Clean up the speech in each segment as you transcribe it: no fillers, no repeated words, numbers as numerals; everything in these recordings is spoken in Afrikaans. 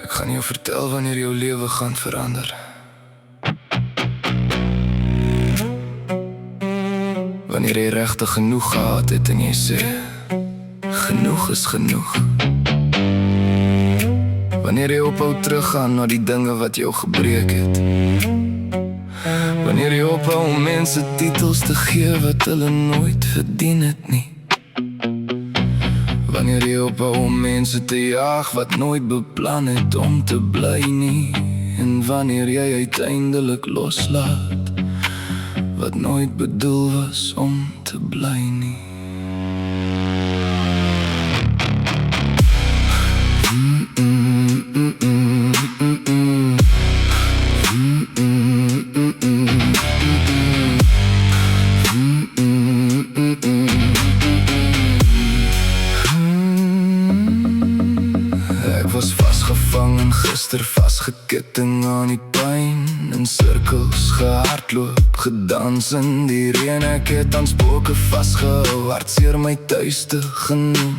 Ek gaan jou vertel wanneer jou lewe gaan verander. Wanneer jy regtig genoeg gehad het en jy sê genoeg is genoeg. Wanneer jy ophou teruggaan na die dinge wat jou gebreek het. Wanneer jy ophou om mense titels te gee wat hulle nooit verdien het nie. Wanneer jy ophou om mense te jaag wat nooit beplan het om te bly nie. En wanneer jy uiteindelik loslaat wat nooit bedoel was om te bly nie. Ek was vasgevang en gister vasgeketting aan die pyn. In cirkels gehardloop, gedans in die reën. Ek het aan spooke vasgehou, hartseer my tuiste genoem.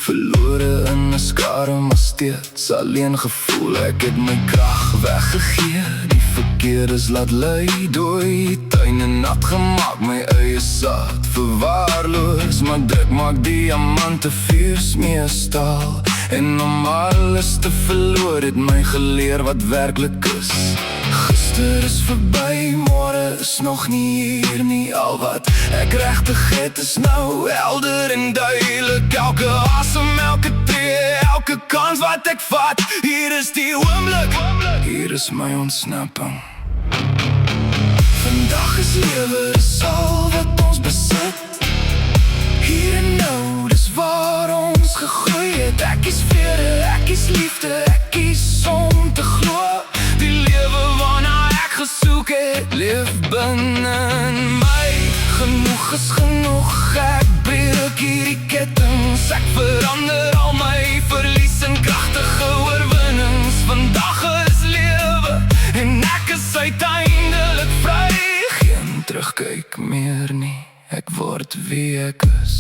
Verlore in 'n skare, maar steeds alleen gevoel. Ek het my krag weggegee, die verkeerdes laat lei. Dooi tuine nat gemaak, my eie saad verwaarloos. Maar dit maak diamante vuurs meer staal. En om alles te verloor het my geleer wat werklik is. Gister is verby, môre is nog nie hier nie. Al wat ek regtig het is nou helder en duidelik. Elke asem, elke tree, elke kans wat ek vat. Hier is die oomblik, hier is my ontsnapping. Vandag is lewe, dis al wat ons besit. Hier en nou, dis waar ons gegroei het. Ek is vrede, ek is liefde, ek is om te glo. Die lewe waarna ek gesoek het, leef binne my. Genoeg is genoeg, ek breek hierdie kettings. Ek verander al my verlies in kragtige oorwinnings. Vandag is lewe en ek is uiteindelik vry. Geen terugkyk meer nie, ek word wie ek is.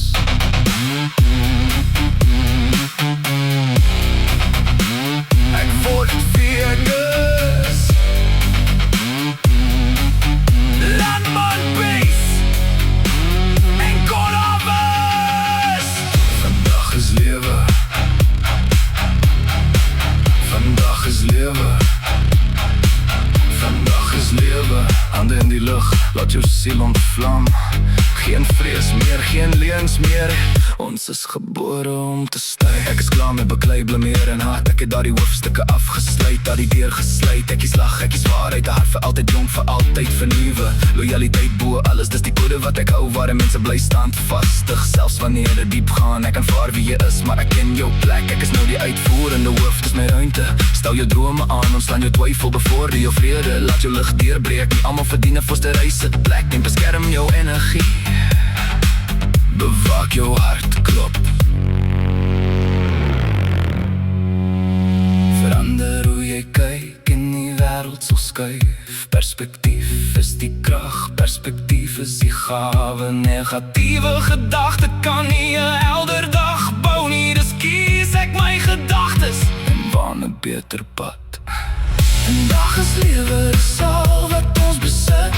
Ek word wie ek is. Landman base en God of us. Vandag is lewe. Vandag is lewe. Vandag is lewe. Hande in die lug, laat jou siel ontvlam. Geen vrees meer, geen leuns meer. Ons is gebore om te styg. Ek is klaar met beklei, blameer en haat. Ek het daar die hoofstukke afgesluit, daar die deur gesluit. Ek is lag, ek is waarheid, hart vir altyd jong, vir altyd vernuwe. Loyaliteit bo alles, dis die kode wat ek hou, waar mense bly standvastig. Selfs wanneer dit diep gaan, ek aanvaar wie jy is, maar ek ken jou plek. Ek is nou die uitvoerende hoof, dis my ruimte. Stel jou drome aan, ontslaan jou twyfel, bevorder jou vrede. Laat jou lig deurbreek, nie almal verdien 'n voorstery sitplek. En beskerm jou energie. Bewaak jou hart klop. Verander hoe jy kyk en die wêreld sal skuif. Perspektief is die krag, perspektief is die gawe. Negatiewe gedagte kan nie 'n helder dag bou nie. Dus kies ek my gedagtes en baan 'n beter pad. Vandag is lewe, dis al wat ons besit.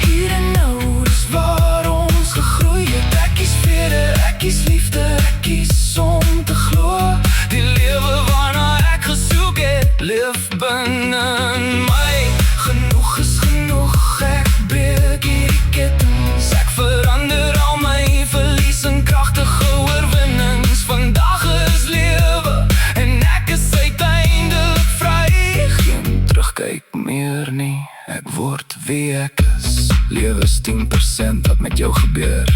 Hier en nou, dis waar ons gegroei het. Ek is vrede, ek is liefde, ek is om te glo. Die lewe waarna ek gesoek het, leef binne my. Genoeg is genoeg, ek breek hierdie kettings. Ek verander al my verlies in kragtige oorwinnings. Vandag is lewe en ek is uiteindelik vry. Geen terugkyk meer nie, ek word wie ek is. Lewe is 10% wat met jou gebeur,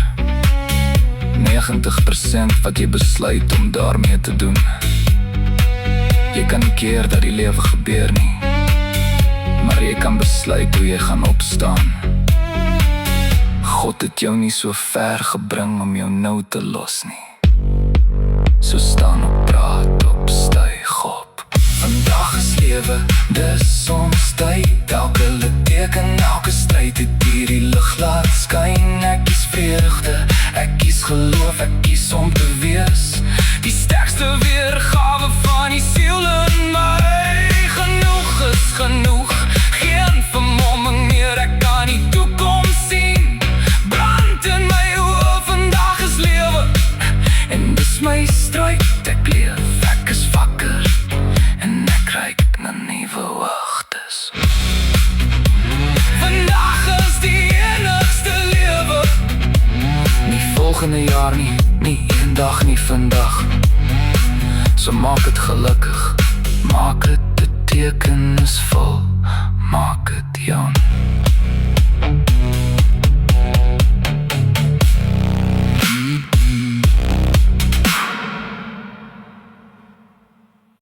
90% wat jy besluit om daarmee te doen. Jy kan nie keer dat die lewe gebeur nie, maar jy kan besluit hoe jy gaan opstaan. God het jou nie so ver gebring om jou nou te los nie. So staan op, praat op, styg op. Vandag is lewe, dis ons tyd. Elke litteken, elke stryd het hierdie lig laat skyn. Ek is vreugde, ek kies geloof, ek kies om te wees die sterkste weergawe van die siel in my. volgende jaar nie, nie eendag nie vandag. So maak het gelukkig, maak het betekenisvol.